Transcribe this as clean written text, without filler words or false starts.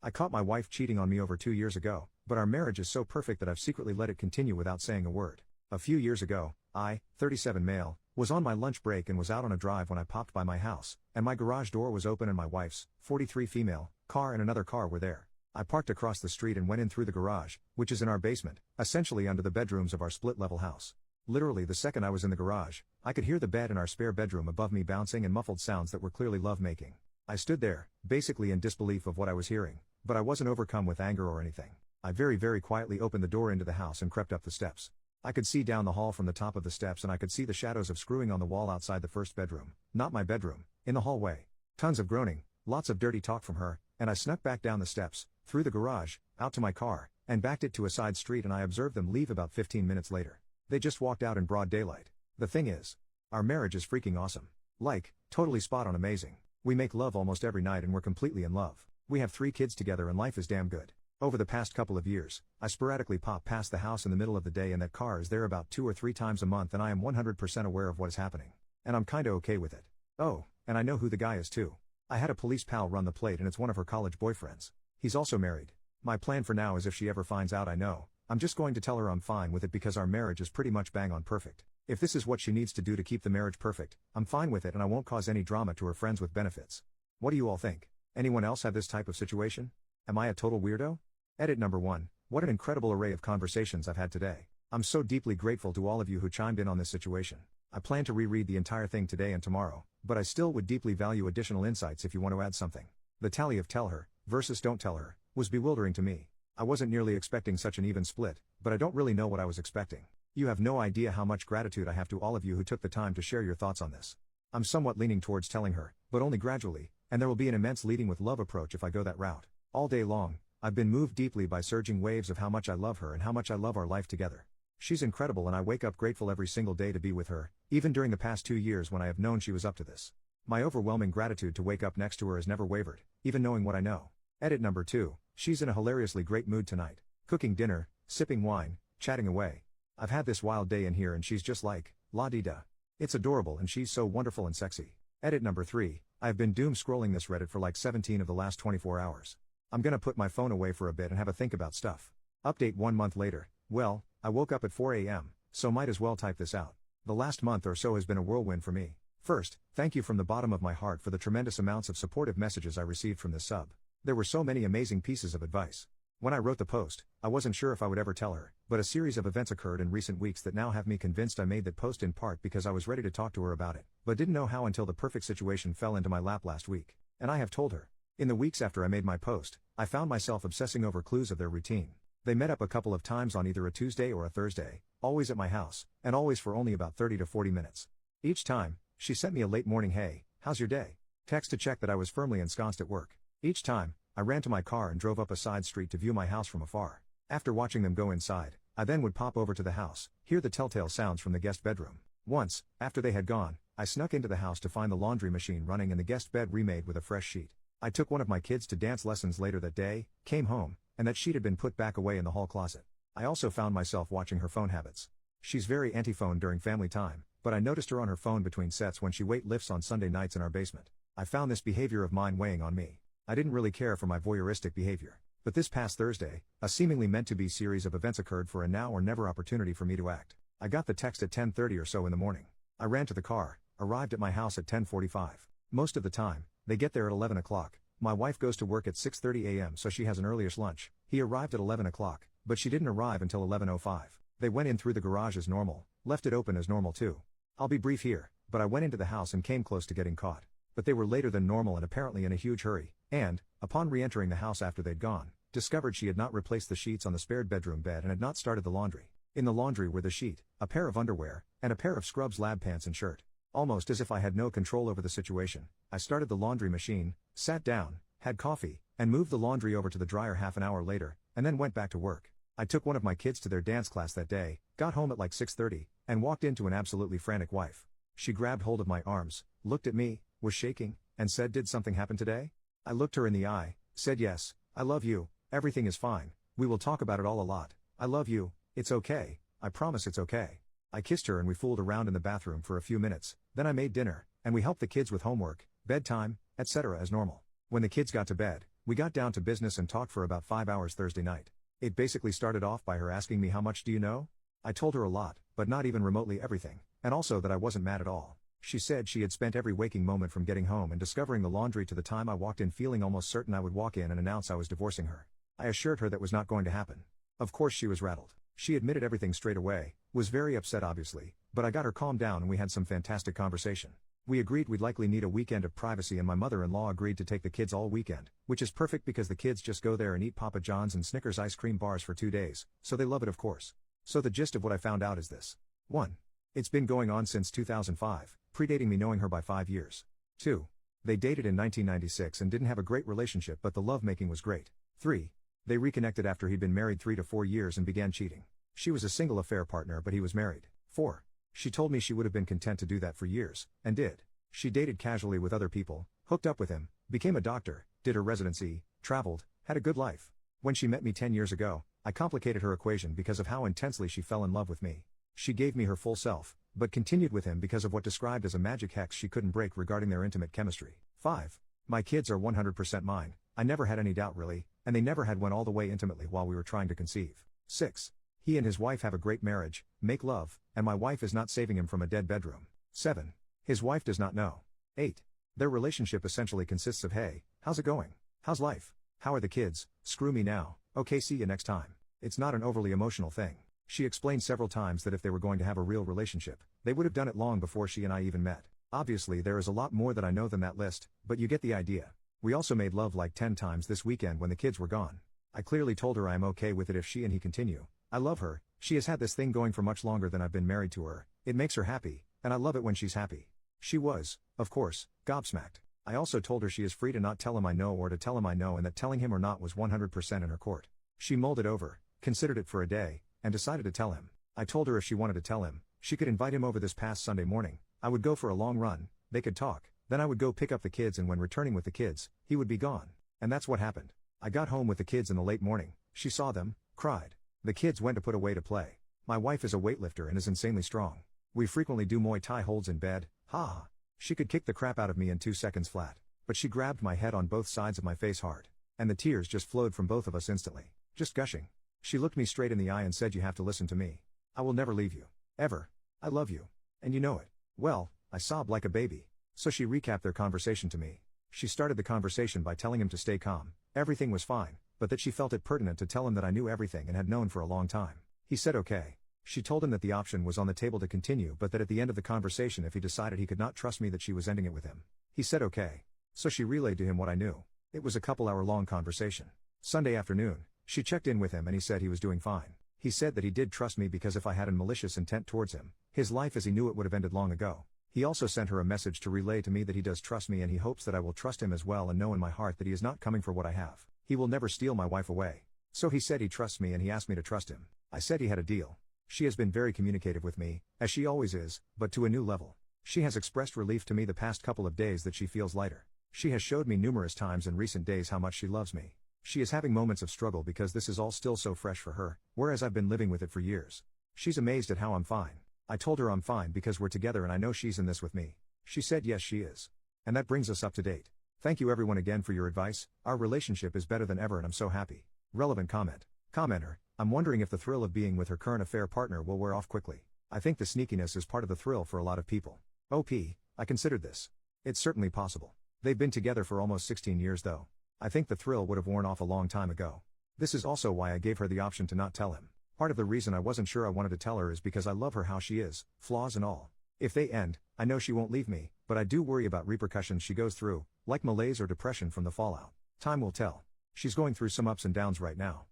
I caught my wife cheating on me over 2 years ago, but our marriage is so perfect that I've secretly let it continue without saying a word. A few years ago, I, 37 male, was on my lunch break and was out on a drive when I popped by my house, and my garage door was open and my wife's, 43 female, car and another car were there. I parked across the street and went in through the garage, which is in our basement, essentially under the bedrooms of our split-level house. Literally the second I was in the garage, I could hear the bed in our spare bedroom above me bouncing and muffled sounds that were clearly love-making. I stood there, basically in disbelief of what I was hearing, but I wasn't overcome with anger or anything. I very quietly opened the door into the house and crept up the steps. I could see down the hall from the top of the steps and I could see the shadows of screwing on the wall outside the first bedroom, not my bedroom, in the hallway. Tons of groaning, lots of dirty talk from her, and I snuck back down the steps, through the garage, out to my car, and backed it to a side street and I observed them leave about 15 minutes later. They just walked out in broad daylight. The thing is, our marriage is freaking awesome. Like, totally spot on amazing. We make love almost every night and we're completely in love. We have 3 kids together and life is damn good. Over the past couple of years, I sporadically pop past the house in the middle of the day and that car is there about 2 or 3 times a month and I am 100% aware of what is happening. And I'm kinda okay with it. Oh, and I know who the guy is too. I had a police pal run the plate and it's one of her college boyfriends. He's also married. My plan for now is if she ever finds out I'm just going to tell her I'm fine with it because our marriage is pretty much bang on perfect. If this is what she needs to do to keep the marriage perfect, I'm fine with it and I won't cause any drama to her friends with benefits. What do you all think? Anyone else have this type of situation? Am I a total weirdo? Edit number 1. What an incredible array of conversations I've had today. I'm so deeply grateful to all of you who chimed in on this situation. I plan to reread the entire thing today and tomorrow, but I still would deeply value additional insights if you want to add something. The tally of tell her, versus don't tell her, was bewildering to me. I wasn't nearly expecting such an even split, but I don't really know what I was expecting. You have no idea how much gratitude I have to all of you who took the time to share your thoughts on this. I'm somewhat leaning towards telling her, but only gradually, and there will be an immense leading with love approach if I go that route. All day long, I've been moved deeply by surging waves of how much I love her and how much I love our life together. She's incredible and I wake up grateful every single day to be with her, even during the past 2 years when I have known she was up to this. My overwhelming gratitude to wake up next to her has never wavered, even knowing what I know. Edit number 2. She's in a hilariously great mood tonight. Cooking dinner, sipping wine, chatting away. I've had this wild day in here and she's just like, la-di-da. It's adorable and she's so wonderful and sexy. Edit number 3. I've been doom scrolling this Reddit for like 17 of the last 24 hours. I'm gonna put my phone away for a bit and have a think about stuff. Update 1 month later. Well, I woke up at 4 a.m., so might as well type this out. The last month or so has been a whirlwind for me. First, thank you from the bottom of my heart for the tremendous amounts of supportive messages I received from this sub. There were so many amazing pieces of advice. When I wrote the post, I wasn't sure if I would ever tell her, but a series of events occurred in recent weeks that now have me convinced I made that post in part because I was ready to talk to her about it, but didn't know how until the perfect situation fell into my lap last week. And I have told her. In the weeks after I made my post, I found myself obsessing over clues of their routine. They met up a couple of times on either a Tuesday or a Thursday, always at my house, and always for only about 30 to 40 minutes. Each time, she sent me a late morning "Hey, how's your day?" text to check that I was firmly ensconced at work. Each time, I ran to my car and drove up a side street to view my house from afar. After watching them go inside, I then would pop over to the house, hear the telltale sounds from the guest bedroom. Once, after they had gone, I snuck into the house to find the laundry machine running and the guest bed remade with a fresh sheet. I took one of my kids to dance lessons later that day, came home, and that sheet had been put back away in the hall closet. I also found myself watching her phone habits. She's very anti-phone during family time, but I noticed her on her phone between sets when she weight lifts on Sunday nights in our basement. I found this behavior of mine weighing on me. I didn't really care for my voyeuristic behavior. But this past Thursday, a seemingly meant-to-be series of events occurred for a now-or-never opportunity for me to act. I got the text at 10:30 or so in the morning. I ran to the car, arrived at my house at 10:45. Most of the time, they get there at 11 o'clock. My wife goes to work at 6:30 a.m. so she has an earliest lunch. He arrived at 11 o'clock, but she didn't arrive until 11:05. They went in through the garage as normal, left it open as normal too. I'll be brief here, but I went into the house and came close to getting caught. But they were later than normal and apparently in a huge hurry, and, upon re-entering the house after they'd gone, discovered she had not replaced the sheets on the spared bedroom bed and had not started the laundry. In the laundry were the sheet, a pair of underwear, and a pair of scrubs lab pants and shirt. Almost as if I had no control over the situation, I started the laundry machine, sat down, had coffee, and moved the laundry over to the dryer half an hour later, and then went back to work. I took one of my kids to their dance class that day, got home at like 6:30, and walked into an absolutely frantic wife. She grabbed hold of my arms, looked at me, was shaking, and said, "Did something happen today?" I looked her in the eye, said, "Yes, I love you, everything is fine, we will talk about it all a lot, I love you, it's okay, I promise it's okay." I kissed her and we fooled around in the bathroom for a few minutes, then I made dinner, and we helped the kids with homework, bedtime, etc. as normal. When the kids got to bed, We got down to business and talked for about 5 hours Thursday night. It basically started off by her asking me how much do you know? I told her a lot, but not even remotely everything, and also that I wasn't mad at all. She said she had spent every waking moment from getting home and discovering the laundry to the time I walked in feeling almost certain I would walk in and announce I was divorcing her. I assured her that was not going to happen. Of course she was rattled. She admitted everything straight away, was very upset obviously, but I got her calmed down and we had some fantastic conversation. We agreed we'd likely need a weekend of privacy and my mother-in-law agreed to take the kids all weekend, which is perfect because the kids just go there and eat Papa John's and Snickers ice cream bars for 2 days, so they love it of course. So the gist of what I found out is this. 1. It's been going on since 2005, predating me knowing her by 5 years. 2. They dated in 1996 and didn't have a great relationship but the lovemaking was great. 3. They reconnected after he'd been married 3 to 4 years and began cheating. She was a single affair partner but he was married. 4. She told me she would have been content to do that for years, and did. She dated casually with other people, hooked up with him, became a doctor, did her residency, traveled, had a good life. When she met me 10 years ago, I complicated her equation because of how intensely she fell in love with me. She gave me her full self, but continued with him because of what described as a magic hex she couldn't break regarding their intimate chemistry. 5. My kids are 100% mine, I never had any doubt really, and they never had one all the way intimately while we were trying to conceive. 6. He and his wife have a great marriage, make love, and my wife is not saving him from a dead bedroom. 7. His wife does not know. 8. Their relationship essentially consists of hey, how's it going? How's life? How are the kids? Screw me now, okay see you next time. It's not an overly emotional thing. She explained several times that if they were going to have a real relationship, they would have done it long before she and I even met. Obviously there is a lot more that I know than that list, but you get the idea. We also made love like 10 times this weekend when the kids were gone. I clearly told her I am okay with it if she and he continue. I love her, she has had this thing going for much longer than I've been married to her, it makes her happy, and I love it when she's happy. She was, of course, gobsmacked. I also told her she is free to not tell him I know or to tell him I know and that telling him or not was 100% in her court. She mulled it over, considered it for a day, and decided to tell him. I told her if she wanted to tell him, she could invite him over this past Sunday morning, I would go for a long run, they could talk, then I would go pick up the kids and when returning with the kids, he would be gone. And that's what happened. I got home with the kids in the late morning, she saw them, cried. The kids went to put away to play. My wife is a weightlifter and is insanely strong. We frequently do Muay Thai holds in bed, ha. She could kick the crap out of me in 2 seconds flat. But she grabbed my head on both sides of my face hard. And the tears just flowed from both of us instantly. Just gushing. She looked me straight in the eye and said you have to listen to me. I will never leave you. Ever. I love you. And you know it. Well, I sobbed like a baby. So she recapped their conversation to me. She started the conversation by telling him to stay calm, everything was fine, but that she felt it pertinent to tell him that I knew everything and had known for a long time. He said okay. She told him that the option was on the table to continue but that at the end of the conversation if he decided he could not trust me that she was ending it with him. He said okay. So she relayed to him what I knew. It was a couple-hour-long conversation. Sunday afternoon, she checked in with him and he said he was doing fine. He said that he did trust me because if I had a malicious intent towards him, his life as he knew it would have ended long ago. He also sent her a message to relay to me that he does trust me and he hopes that I will trust him as well and know in my heart that he is not coming for what I have. He will never steal my wife away. So he said he trusts me and he asked me to trust him. I said he had a deal. She has been very communicative with me, as she always is, but to a new level. She has expressed relief to me the past couple of days that she feels lighter. She has showed me numerous times in recent days how much she loves me. She is having moments of struggle because this is all still so fresh for her, whereas I've been living with it for years. She's amazed at how I'm fine. I told her I'm fine because we're together and I know she's in this with me. She said yes she is. And that brings us up to date. Thank you everyone again for your advice, our relationship is better than ever and I'm so happy. Relevant comment. Commenter, I'm wondering if the thrill of being with her current affair partner will wear off quickly. I think the sneakiness is part of the thrill for a lot of people. OP, I considered this. It's certainly possible. They've been together for almost 16 years though. I think the thrill would have worn off a long time ago. This is also why I gave her the option to not tell him. Part of the reason I wasn't sure I wanted to tell her is because I love her how she is, flaws and all. If they end, I know she won't leave me, but I do worry about repercussions she goes through, like malaise or depression from the fallout. Time will tell. She's going through some ups and downs right now.